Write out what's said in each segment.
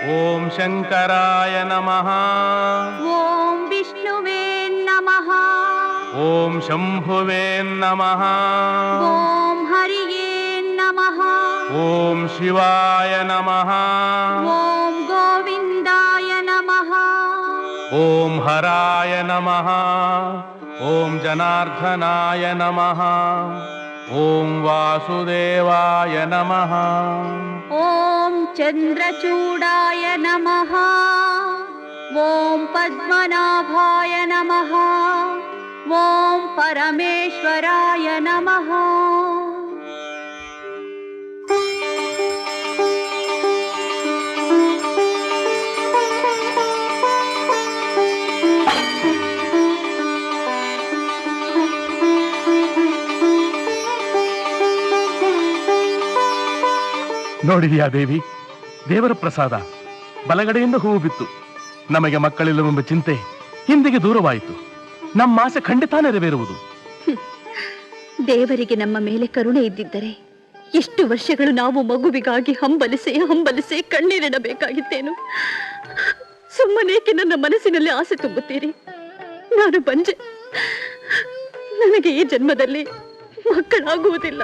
ಓಂ ಶಂಕರಾಯ ನಮಃ. ಓಂ ವಿಷ್ಣುವೇ ನಮಃ. ಓಂ ಶಂಭುವೇ ನಮಃ. ಓಂ ಹರಿಯೇ ನಮಃ. ಓಂ ಶಿವಾಯ ನಮಃ. ಓಂ ಗೋವಿಂದಾಯ ನಮಃ. ಓಂ ಹರಾಯ ನಮಃ. ಓಂ ಜನಾರ್ದನಾಯ ನಮಃ. ಓಂ ವಾಸುದೇವಾಯ ನಮಃ. ಓಂ ಚಂದ್ರಚೂಡಾಯ ನಮಃ. ಓಂ ಪದ್ಮನಾಭಾಯ ನಮಃ. ಓಂ ಪರಮೇಶ್ವರಾಯ ನಮಃ. ನೋಡಿದೆಯಾ ದೇವಿ, ದೇವರ ಪ್ರಸಾದ. ಬಲಗಡೆಯಿಂದ ಹೂವು ಬಿತ್ತು. ನಮಗೆ ಮಕ್ಕಳಿಲ್ಲವೆಂಬ ಚಿಂತೆ ಹಿಂದಿಗೆ ದೂರವಾಯಿತು. ನಮ್ಮ ಆಸೆ ಖಂಡಿತ ನೆರವೇರುವುದು. ದೇವರಿಗೆ ನಮ್ಮ ಮೇಲೆ ಕರುಣೆ ಇದ್ದಿದ್ದರೆ ಎಷ್ಟು ವರ್ಷಗಳು ನಾವು ಮಗುವಿಗಾಗಿ ಹಂಬಲಿಸಿ ಕಣ್ಣೀರಿಡಬೇಕಾಗಿತ್ತೇನು. ಸುಮ್ಮನೇಕೆ ನನ್ನ ಮನಸ್ಸಿನಲ್ಲಿ ಆಸೆ ತುಂಬುತ್ತೀರಿ? ನಾನು ಬಂಜೆ. ನನಗೆ ಈ ಜನ್ಮದಲ್ಲಿ ಮಕ್ಕಳಾಗುವುದಿಲ್ಲ.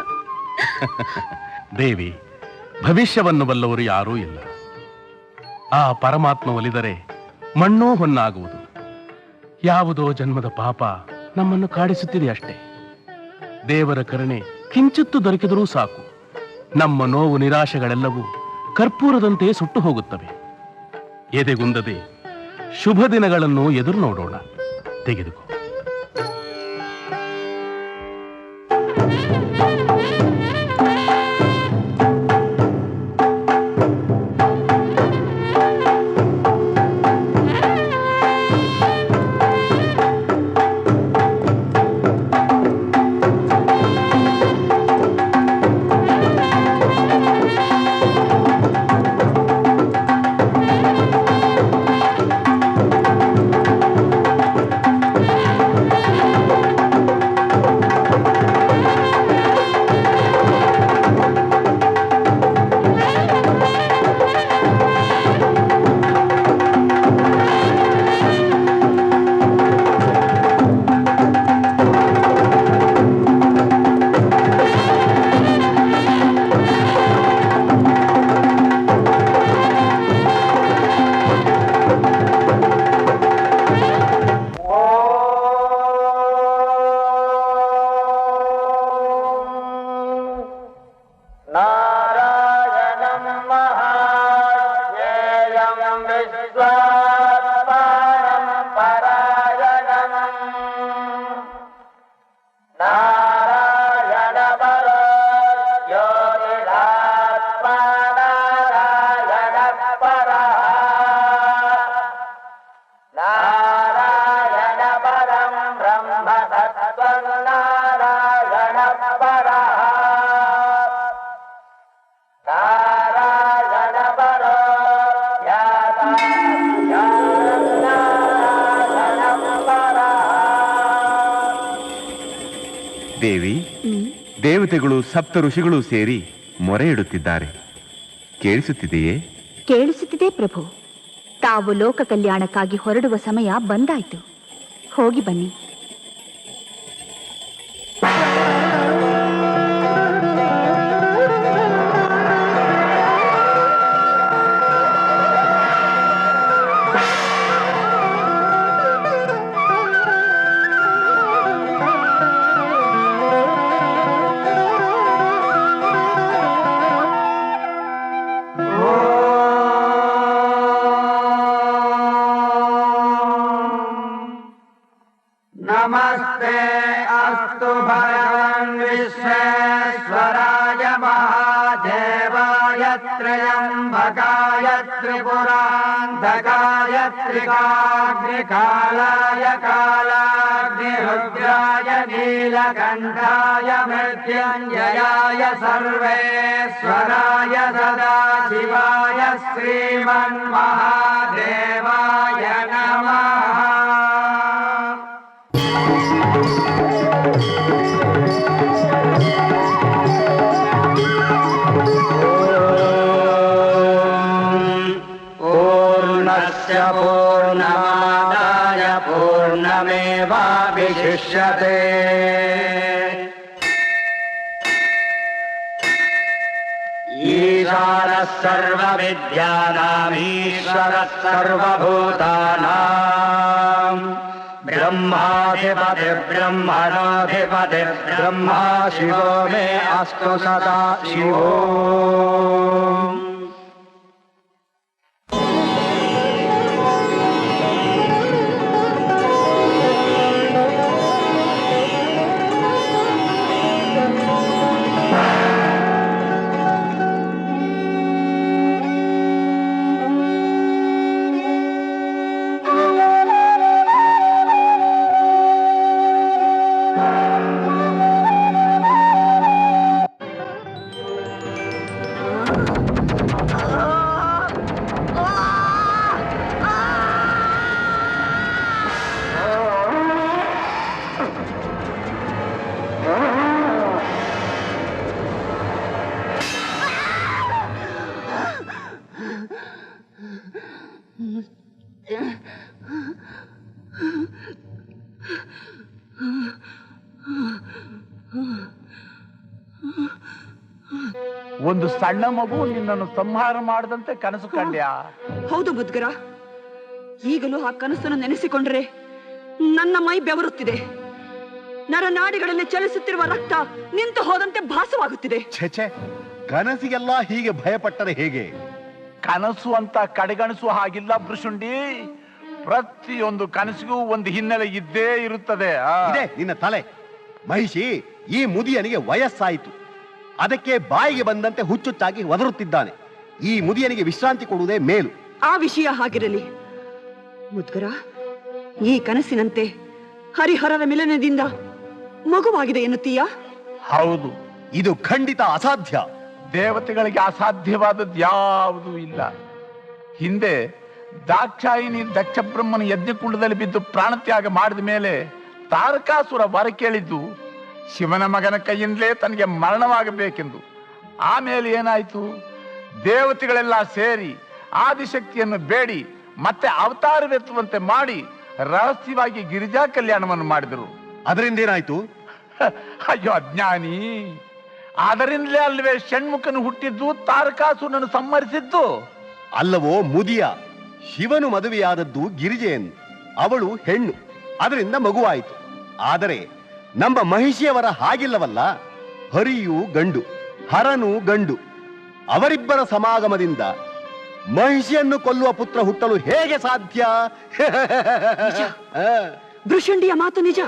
ದೇವಿ, ಭವಿಷ್ಯವನ್ನು ಬಲ್ಲವರು ಯಾರೂ ಇಲ್ಲ. ಆ ಪರಮಾತ್ಮ ಒಲಿದರೆ ಮಣ್ಣೂ ಹೊನ್ನಾಗುವುದು. ಯಾವುದೋ ಜನ್ಮದ ಪಾಪ ನಮ್ಮನ್ನು ಕಾಡಿಸುತ್ತಿದೆ ಅಷ್ಟೇ. ದೇವರ ಕರುಣೆ ಕಿಂಚಿತ್ತು ದೊರಕಿದರೂ ಸಾಕು. ನಮ್ಮ ನೋವು ನಿರಾಶೆಗಳೆಲ್ಲವೂ ಕರ್ಪೂರದಂತೆ ಸುಟ್ಟು ಹೋಗುತ್ತವೆ. ಎದೆಗುಂದದೆ ಶುಭ ದಿನಗಳನ್ನು ಎದುರು ನೋಡೋಣ. ತೆಗೆದುಕೋ. ದೇವಿ, ದೇವತೆಗಳು ಸಪ್ತ ಋಷಿಗಳು ಸೇರಿ ಮೊರೆ ಇಡುತ್ತಿದ್ದಾರೆ. ಕೇಳಿಸುತ್ತಿದೆಯೇ? ಕೇಳಿಸುತ್ತಿದೆ ಪ್ರಭು. ತಾವು ಲೋಕ ಕಲ್ಯಾಣಕ್ಕಾಗಿ ಹೊರಡುವ ಸಮಯ ಬಂದಾಯ್ತು. ಹೋಗಿ ಬನ್ನಿ. नमस्ते अस्तु भगवन् विश्वेश्वराय महादेवाय त्र्यम्बकाय त्रिपुरान्धकाय त्रिकाग्निकालाय कालाग्निरुद्राय नीलकण्ठाय मृत्युञ्जयाय सर्वेश्वराय सदाशिवाय श्रीमन्महादेवाय नमः। पूर्णमादाय पूर्णमेवावशिष्यते ईशानः सर्वविद्यानामीश्वरः सर्वभूतानां ब्रह्माधिपतिर्ब्रह्मणोऽधिपतिर्ब्रह्मा शिवो मे अस्तु सदा शिवो। ಒಂದು ಸಣ್ಣ ಮಗು ನಿನ್ನನ್ನು ಸಂಹಾರ ಮಾಡದಂತೆ ಕನಸು ಕಂಡ್ಯಾ? ಹೌದು ಮುದ್ಗರ, ಈಗಲೂ ಆ ಕನಸನ್ನು ನೆನೆಸಿಕೊಂಡ್ರೆ ನನ್ನ ಮೈ ಬೆವರುತ್ತಿದೆ. ನರನಾಡಿಗಳಲ್ಲಿ ಚಲಿಸುತ್ತಿರುವ ರಕ್ತ ನಿಂತು ಹೋದಂತೆ ಭಾಸವಾಗುತ್ತಿದೆ. ಛೆಛೆ, ಕನಸಿಗೆಲ್ಲ ಹೀಗೆ ಭಯಪಟ್ಟರೆ ಹೇಗೆ? ಕನಸು ಅಂತ ಕಡೆಗಣಿಸುವ ಹಾಗಿಲ್ಲ ಭೃಶುಂಡಿ. ಪ್ರತಿಯೊಂದು ಕನಸಿಗೂ ಒಂದು ಹಿನ್ನೆಲೆ ಇದ್ದೇ ಇರುತ್ತದೆ. ಇದೆ ನಿನ್ನ ತಲೆ. ಮಹಿಷಿ, ಈ ಮುದಿಯನಿಗೆ ವಯಸ್ಸಾಯಿತು, ಅದಕ್ಕೆ ಬಾಯಿಗೆ ಬಂದಂತೆ ಹುಚ್ಚುಚ್ಚಾಗಿ ಒದರುತ್ತಿದ್ದಾನೆ. ಈ ಮುದಿಯನಿಗೆ ವಿಶ್ರಾಂತಿ ಕೊಡುವುದೇ ಮೇಲು. ಆ ವಿಷಯ ಹಾಗಿರಲಿ ಮುದ್ಗರ, ಈ ಕನಸಿನಂತೆ ಹರಿಹರರ ಮಿಲನದಿಂದ ಮಗುವಾಗಿದೆ ಎನ್ನುತ್ತೀಯಾ? ಹೌದು, ಇದು ಖಂಡಿತ ಅಸಾಧ್ಯ. ದೇವತೆಗಳಿಗೆ ಅಸಾಧ್ಯವಾದದ್ದು ಯಾವುದೂ ಇಲ್ಲ. ಹಿಂದೆ ದಾಕ್ಷಾಯಿನಿ ದಕ್ಷ ಬ್ರಹ್ಮನ ಯಜ್ಞಕುಂಡದಲ್ಲಿ ಬಿದ್ದು ಪ್ರಾಣತ್ಯಾಗ ಮಾಡಿದ ಮೇಲೆ ತಾರಕಾಸುರ ವರ ಕೇಳಿದ್ದು ಶಿವನ ಮಗನ ಕೈಯಿಂದಲೇ ತನಗೆ ಮರಣವಾಗಬೇಕೆಂದು. ಆಮೇಲೆ ಏನಾಯ್ತು? ದೇವತೆಗಳೆಲ್ಲ ಸೇರಿ ಆದಿಶಕ್ತಿಯನ್ನು ಬೇಡಿ ಮತ್ತೆ ಅವತಾರವೆತ್ತುವಂತೆ ಮಾಡಿ ರಹಸ್ಯವಾಗಿ ಗಿರಿಜಾ ಕಲ್ಯಾಣವನ್ನು ಮಾಡಿದರು. ಅದರಿಂದ ಏನಾಯ್ತು? ಅಯ್ಯೋ ಅಜ್ಞಾನಿ, ಅದರಿಂದಲೇ ಅಲ್ವೇ ಷಣ್ಮುಖನು ಹುಟ್ಟಿದ್ದು, ತಾರಕಾಸುರನನ್ನು ಸಂಹರಿಸಿದ್ದು. ಅಲ್ಲವೋ ಮುದಿಯ, ಶಿವನು ಮದುವೆಯಾದದ್ದು ಗಿರಿಜೆಯನ್ನು. ಅವಳು ಹೆಣ್ಣು, ಅದರಿಂದ ಮಗುವಾಯಿತು. ಆದರೆ ನಮ್ಮ ಮಹಿಷಿಯವರ ಹಾಗಿಲ್ಲವಲ್ಲ. ಹರಿಯು ಗಂಡು, ಹರನು ಗಂಡು. ಅವರಿಬ್ಬರ ಸಮಾಗಮದಿಂದ ಮಹಿಷಿಯನ್ನು ಕೊಲ್ಲುವ ಪುತ್ರ ಹುಟ್ಟಲು ಹೇಗೆ ಸಾಧ್ಯ? ಭೃಶುಂಡಿಯ ಮಾತು ನಿಜ.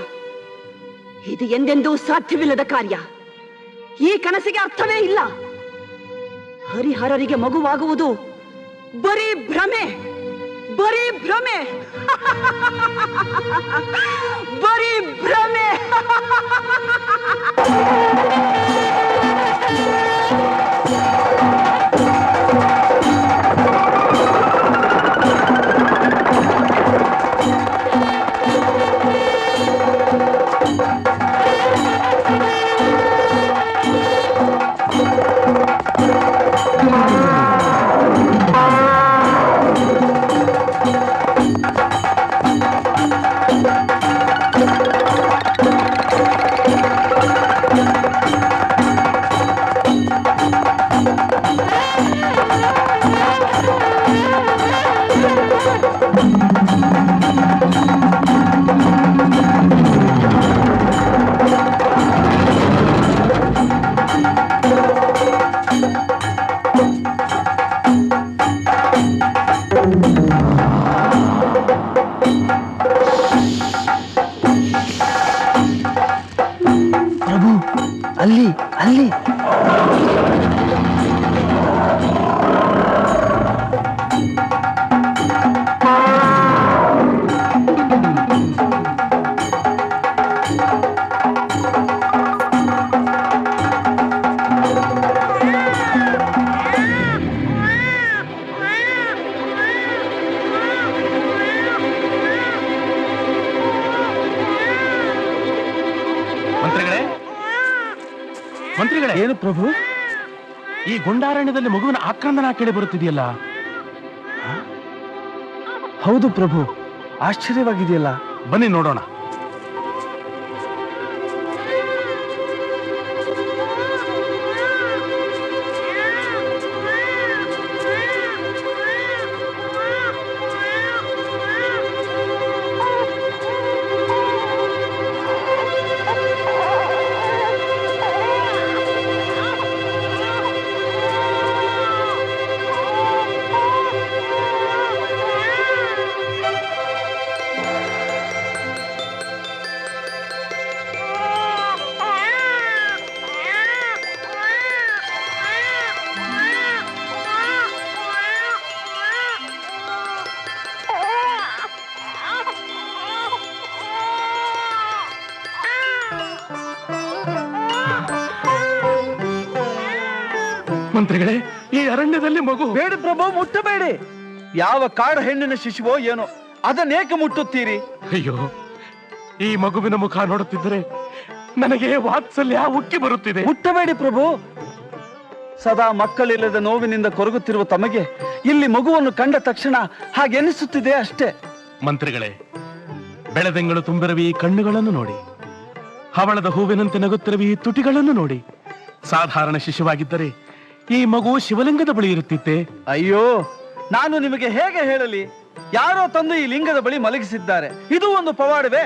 ಇದು ಎಂದೆಂದೂ ಸಾಧ್ಯವಿಲ್ಲದ ಕಾರ್ಯ. ಈ ಕನಸಿಗೆ ಅರ್ಥವೇ ಇಲ್ಲ. ಹರಿಹರರಿಗೆ ಮಗುವಾಗುವುದು ಬರೀ ಭ್ರಮೆ, ಬರೀ ಭ್ರಮೆ, ಬರೀ ಭ್ರಮೆ. ಅಲ್ಲಿ ಅಲ್ಲಿ ಮಂತ್ರಿಗಳೇ, ಏನು ಪ್ರಭು? ಈ ಗುಂಡಾರಣ್ಯದಲ್ಲಿ ಮಗುವಿನ ಆಕ್ರಂದನ ಕೇಳಿ ಬರುತ್ತಿದೆಯಲ್ಲ? ಹೌದು ಪ್ರಭು, ಆಶ್ಚರ್ಯವಾಗಿದೆಯಲ್ಲ. ಬನ್ನಿ ನೋಡೋಣ. ಮಂತ್ರಿಗಳೇ, ಈ ಅರಣ್ಯದಲ್ಲಿ ಮಗು. ಬೇಡಿ ಪ್ರಭು, ಮುಟ್ಟಬೇಡಿ. ಯಾವ ಕಾಡು ಹೆಣ್ಣಿನ ಶಿಶುವೋ ಏನೋ, ಅದನ್ನೇಕೆ ಮುಟ್ಟುತ್ತೀರಿ? ಅಯ್ಯೋ, ಈ ಮಗುವಿನ ಮುಖ ನೋಡುತ್ತಿದ್ದರೆ ನನಗೆ ವಾತ್ಸಲ್ಯ ಉಕ್ಕಿ ಬರುತ್ತಿದೆ. ಮುಟ್ಟಬೇಡಿ ಪ್ರಭು. ಸದಾ ಮಕ್ಕಳಿಲ್ಲದ ನೋವಿನಿಂದ ಕೊರಗುತ್ತಿರುವ ತಮಗೆ ಇಲ್ಲಿ ಮಗುವನ್ನು ಕಂಡ ತಕ್ಷಣ ಹಾಗೆನಿಸುತ್ತಿದೆ ಅಷ್ಟೇ. ಮಂತ್ರಿಗಳೇ, ಬೆಳೆದೆಂಗಳು ತುಂಬಿರುವ ಈ ಕಣ್ಣುಗಳನ್ನು ನೋಡಿ, ಹವಳದ ಹೂವಿನಂತೆ ನಗುತ್ತಿರುವ ಈ ತುಟಿಗಳನ್ನು ನೋಡಿ. ಸಾಧಾರಣ ಶಿಶುವಾಗಿದ್ದರೆ ಈ ಮಗು ಶಿವಲಿಂಗದ ಬಳಿ ಇರುತ್ತಿತ್ತೆ. ಅಯ್ಯೋ, ನಾನು ನಿಮಗೆ ಹೇಗೆ ಹೇಳಲಿ? ಯಾರೋ ತಂದು ಈ ಲಿಂಗದ ಬಳಿ ಮಲಗಿಸಿದ್ದಾರೆ. ಇದು ಒಂದು ಪವಾಡವೇ?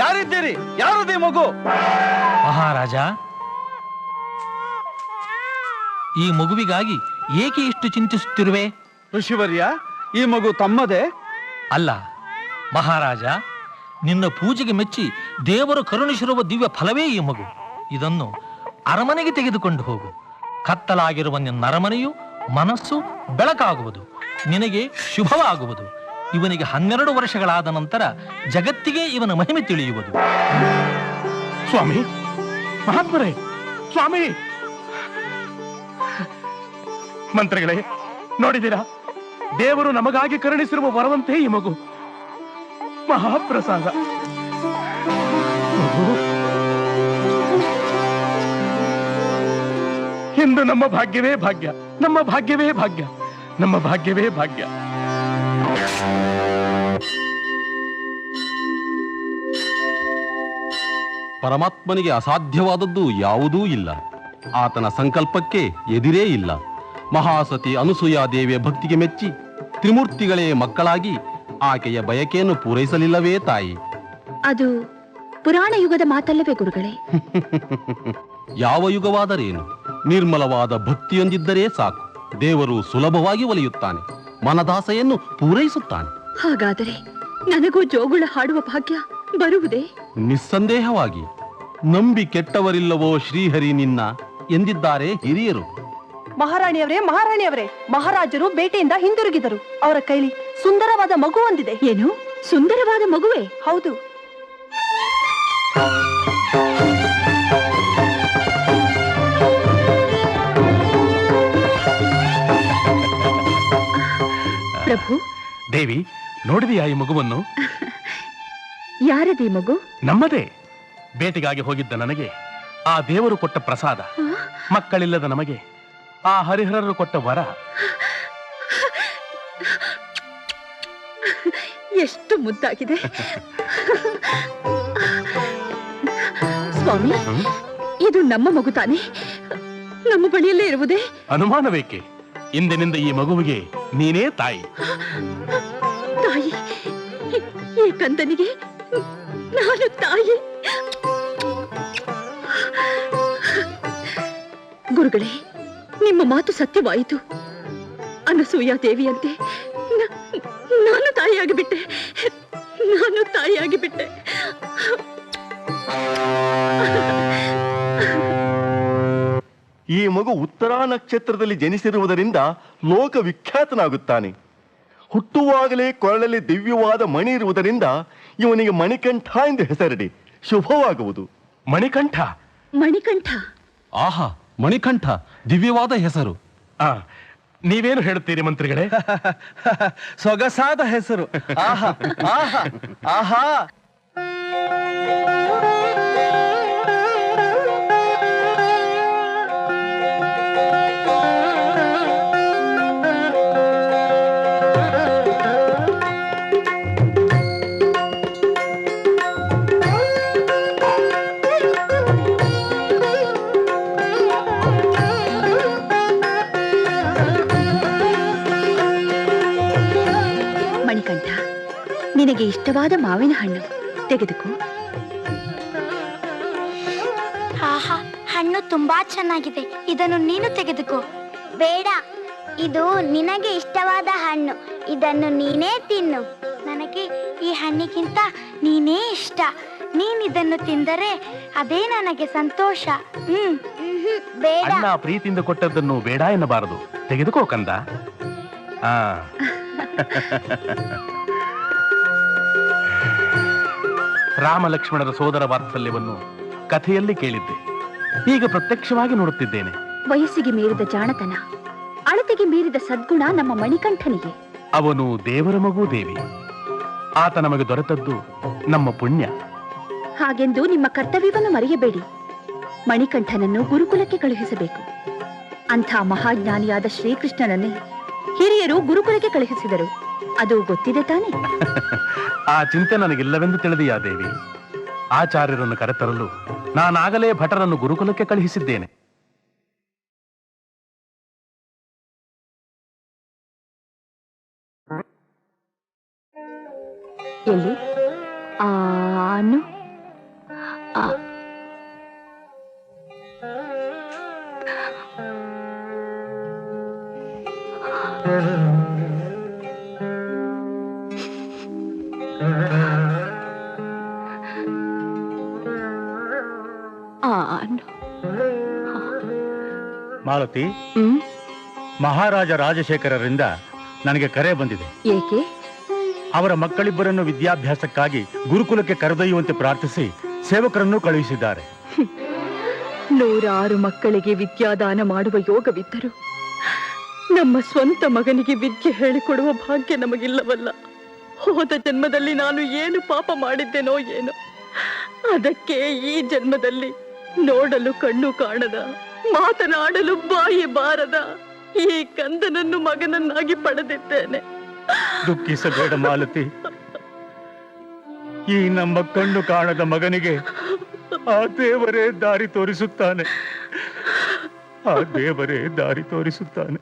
ಯಾರಿದ್ದೀರಿ? ಯಾರದೇ ಮಗು? ಮಹಾರಾಜ, ಈ ಮಗುವಿಗಾಗಿ ಏಕೆ ಇಷ್ಟು ಚಿಂತಿಸುತ್ತಿರುವೆ? ಋಷಿವರ್ಯ, ಈ ಮಗು ತಮ್ಮದೇ? ಅಲ್ಲ ಮಹಾರಾಜ, ನಿನ್ನ ಪೂಜೆಗೆ ಮೆಚ್ಚಿ ದೇವರು ಕರುಣಿಸಿರುವ ದಿವ್ಯ ಫಲವೇ ಈ ಮಗು. ಇದನ್ನು ಅರಮನೆಗೆ ತೆಗೆದುಕೊಂಡು ಹೋಗು. ಕತ್ತಲಾಗಿರುವ ನಿನ್ನ ಅರಮನೆಯು ಮನಸ್ಸು ಬೆಳಕಾಗುವುದು, ನಿನಗೆ ಶುಭವಾಗುವುದು. ಇವನಿಗೆ 12 ವರ್ಷಗಳಾದ ನಂತರ ಜಗತ್ತಿಗೆ ಇವನ ಮಹಿಮೆ ತಿಳಿಯುವುದು. ಸ್ವಾಮಿ, ಮಹಾತ್ಮರೇ, ಸ್ವಾಮಿ. ಮಂತ್ರಿಗಳೇ, ನೋಡಿದ್ದೀರಾ? ದೇವರು ನಮಗಾಗಿ ಕರುಣಿಸಿರುವ ವರವಂತೆ ಈ ಮಗು. ಮಹಾಪ್ರಸಾದ. ಇಂದು ನಮ್ಮ ಭಾಗ್ಯವೇ ಭಾಗ್ಯ, ನಮ್ಮ ಭಾಗ್ಯವೇ ಭಾಗ್ಯ, ನಮ್ಮ ಭಾಗ್ಯವೇ ಭಾಗ್ಯ. ಪರಮಾತ್ಮನಿಗೆ ಅಸಾಧ್ಯವಾದದ್ದು ಯಾವುದೂ ಇಲ್ಲ. ಆತನ ಸಂಕಲ್ಪಕ್ಕೆ ಎದಿರೇ ಇಲ್ಲ. ಮಹಾಸತಿ ಅನುಸೂಯಾದೇವಿಯ ಭಕ್ತಿಗೆ ಮೆಚ್ಚಿ ತ್ರಿಮೂರ್ತಿಗಳೇ ಮಕ್ಕಳಾಗಿ ಆಕೆಯ ಬಯಕೆಯನ್ನು ಪೂರೈಸಲಿಲ್ಲವೇ ತಾಯಿ? ಅದು ಪುರಾಣ ಯುಗದ ಮಾತಲ್ಲವೇ ಗುರುಗಳೇ? ಯಾವ ಯುಗವಾದರೇನು, ನಿರ್ಮಲವಾದ ಭಕ್ತಿಯೊಂದಿದ್ದರೆ ಸಾಕು. ದೇವರು ಸುಲಭವಾಗಿ ಒಲಿಯುತ್ತಾನೆ, ಮನದಾಸೆಯನ್ನು ಪೂರೈಸುತ್ತಾನೆ. ಹಾಗಾದರೆ ನನಗೂ ಜೋಗುಳ ಹಾಡುವ ಭಾಗ್ಯ ಬರುವುದೇ? ನಿಸ್ಸಂದೇಹವಾಗಿ. ನಂಬಿ ಕೆಟ್ಟವರಿಲ್ಲವೋ ಶ್ರೀಹರಿ ನಿನ್ನ ಎಂದಿದ್ದಾರೆ ಹಿರಿಯರು. ಮಹಾರಾಣಿಯವರೇ, ಮಹಾರಾಜರು ಬೇಟೆಯಿಂದ ಹಿಂದಿರುಗಿದರು. ಅವರ ಕೈಲಿ ಸುಂದರವಾದ ಮಗು ಒಂದಿದೆ. ಏನು, ಸುಂದರವಾದ ಮಗುವೆ? ಹೌದು. ಪ್ರಭು. ದೇವಿ, ನೋಡಿದೆಯಾ ಈ ಮಗುವನ್ನು? ಯಾರದೇ ಮಗು? ನಮ್ಮದೇ. ಬೇಟೆಗಾಗಿ ಹೋಗಿದ್ದ ನನಗೆ ಆ ದೇವರು ಕೊಟ್ಟ ಪ್ರಸಾದ, ಮಕ್ಕಳಿಲ್ಲದ ನಮಗೆ ಆ ಹರಿಹರರು ಕೊಟ್ಟ ವರ. ಎಷ್ಟು ಮುದ್ದಾಗಿದೆ. ಸ್ವಾಮಿ, ಇದು ನಮ್ಮ ಮಗು ತಾನೆ? ನಮ್ಮ ಬಳಿಯಲ್ಲೇ ಇರುವುದೇ? ಅನುಮಾನವೇಕೆ? ಇಂದಿನಿಂದ ಈ ಮಗುವಿಗೆ ನೀನೇ ತಾಯಿ. ತಾಯಿ? ಈ ಕಂದನಿಗೆ ನಾನು ತಾಯಿ? ಗುರುಗಳೇ, ನಿಮ್ಮ ಮಾತು ಸತ್ಯವಾಯಿತು. ಅನಸೂಯ ದೇವಿಯಂತೆ ನಾನು ತಾಯಿಯಾಗಿಬಿಟ್ಟೆ. ಈ ಮಗು ಉತ್ತರಾ ನಕ್ಷತ್ರದಲ್ಲಿ ಜನಿಸಿರುವುದರಿಂದ ಲೋಕ ವಿಖ್ಯಾತನಾಗುತ್ತಾನೆ. ಹುಟ್ಟುವಾಗಲೇ ಕೊರಳಲ್ಲಿ ದಿವ್ಯವಾದ ಮಣಿ ಇರುವುದರಿಂದ ಇವನಿಗೆ ಮಣಿಕಂಠ ಎಂದು ಹೆಸರಿಡಿ. ಶುಭವಾಗುವುದು. ಮಣಿಕಂಠ? ಮಣಿಕಂಠ? ಆಹಾ, ಮಣಿಕಂಠ ದಿವ್ಯವಾದ ಹೆಸರು. ನೀವೇನು ಹೇಳುತ್ತೀರಿ ಮಂತ್ರಿಗಳೇ? ಸೊಗಸಾದ ಹೆಸರು. ಆಹಾ ಆಹಾ ಆಹಾ. ನಿನಗೆ ಇಷ್ಟವಾದ ಮಾವಿನ ಹಣ್ಣು, ತೆಗೆದುಕೋ. ಆಹಾ, ಹಣ್ಣು ತುಂಬಾ ಚೆನ್ನಾಗಿದೆ. ಇದನ್ನು ನೀನು ತೆಗೆದುಕೋ. ಬೇಡ, ಇದು ನಿನಗೆ ಇಷ್ಟವಾದ ಹಣ್ಣು. ಇದನ್ನು ನೀನೇ ತಿನ್ನು. ನನಗೆ ಈ ಹಣ್ಣಿಗಿಂತ ನೀನೇ ಇಷ್ಟ. ನೀನಿದನ್ನು ತಿಂದರೆ ಅದೇ ನನಗೆ ಸಂತೋಷ. ಬೇಡ. ಅಣ್ಣ ಪ್ರೀತಿಯಿಂದ ಕೊಟ್ಟದ್ದನ್ನು ಬೇಡ ಎನ್ನಬಾರದು. ತೆಗೆದುಕೋ ಕಂದ. ಆ ರಾಮ ಲಕ್ಷ್ಮಣರ ಸೋದರ ವಾತ್ಸಲ್ಯವನ್ನು ಕಥೆಯಲ್ಲಿ ಕೇಳಿದ್ದೆ, ಈಗ ಪ್ರತ್ಯಕ್ಷವಾಗಿ ನೋಡುತ್ತಿದ್ದೇನೆ. ವಯಸ್ಸಿಗೆ ಮೀರಿದ ಜಾಣತನ, ಅಳತೆಗೆ ಮೀರಿದ ಸದ್ಗುಣ ನಮ್ಮ ಮಣಿಕಂಠನಿಗೆ. ಅವನು ದೇವರ ಮಗು ದೇವಿ. ಆತ ನಮಗೆ ದೊರೆತದ್ದು ನಮ್ಮ ಪುಣ್ಯ. ಹಾಗೆಂದು ನಿಮ್ಮ ಕರ್ತವ್ಯವನ್ನು ಮರೆಯಬೇಡಿ. ಮಣಿಕಂಠನನ್ನು ಗುರುಕುಲಕ್ಕೆ ಕಳುಹಿಸಬೇಕು. ಅಂಥ ಮಹಾಜ್ಞಾನಿಯಾದ ಶ್ರೀಕೃಷ್ಣನನ್ನೇ ಹಿರಿಯರು ಗುರುಕುಲಕ್ಕೆ ಕಳುಹಿಸಿದರು. ಅದು ಗೊತ್ತಿದೆ ತಾನೆ? ಆ ಚಿಂತೆ ನನಗಿಲ್ಲವೆಂದು ತಿಳಿದೆಯಾ ದೇವಿ? ಆಚಾರ್ಯರನ್ನು ಕರೆತರಲು ನಾನಾಗಲೇ ಭಟರನ್ನು ಗುರುಕುಲಕ್ಕೆ ಕಳುಹಿಸಿದ್ದೇನೆ. ಎಲ್ಲಿ ಅನ್ನು ಮಾಲತಿ, ಮಹಾರಾಜ ರಾಜಶೇಖರರಿಂದ ನನಗೆ ಕರೆ ಬಂದಿದೆ. ಏಕೆ? ಅವರ ಮಕ್ಕಳಿಬ್ಬರನ್ನು ವಿದ್ಯಾಭ್ಯಾಸಕ್ಕಾಗಿ ಗುರುಕುಲಕ್ಕೆ ಕರೆದೊಯ್ಯುವಂತೆ ಪ್ರಾರ್ಥಿಸಿ ಸೇವಕರನ್ನು ಕಳುಹಿಸಿದ್ದಾರೆ. 106 ಮಕ್ಕಳಿಗೆ ವಿದ್ಯಾದಾನ ಮಾಡುವ ಯೋಗವಿದ್ದರು ನಮ್ಮ ಸ್ವಂತ ಮಗನಿಗೆ ವಿದ್ಯೆ ಹೇಳಿಕೊಡುವ ಭಾಗ್ಯ ನಮಗಿಲ್ಲವಲ್ಲ. ಹೋದ ಜನ್ಮದಲ್ಲಿ ನಾನು ಏನು ಪಾಪ ಮಾಡಿದ್ದೇನೋ ಏನೋ, ಅದಕ್ಕೆ ಈ ಜನ್ಮದಲ್ಲಿ ನೋಡಲು ಕಣ್ಣು ಕಾಣದ, ಮಾತನಾಡಲು ಬಾಯಿ ಬಾರದ ಈ ಕಂದನನ್ನು ಮಗನನ್ನಾಗಿ ಪಡೆದಿದ್ದೇನೆ. ದುಃಖಿಸಬೇಡ ಮಾಲತಿ. ಈ ನಮ್ಮ ಕಣ್ಣು ಕಾಣದ ಮಗನಿಗೆ ಆ ದೇವರೇ ದಾರಿ ತೋರಿಸುತ್ತಾನೆ. ಆ ದೇವರೇ ದಾರಿ ತೋರಿಸುತ್ತಾನೆ.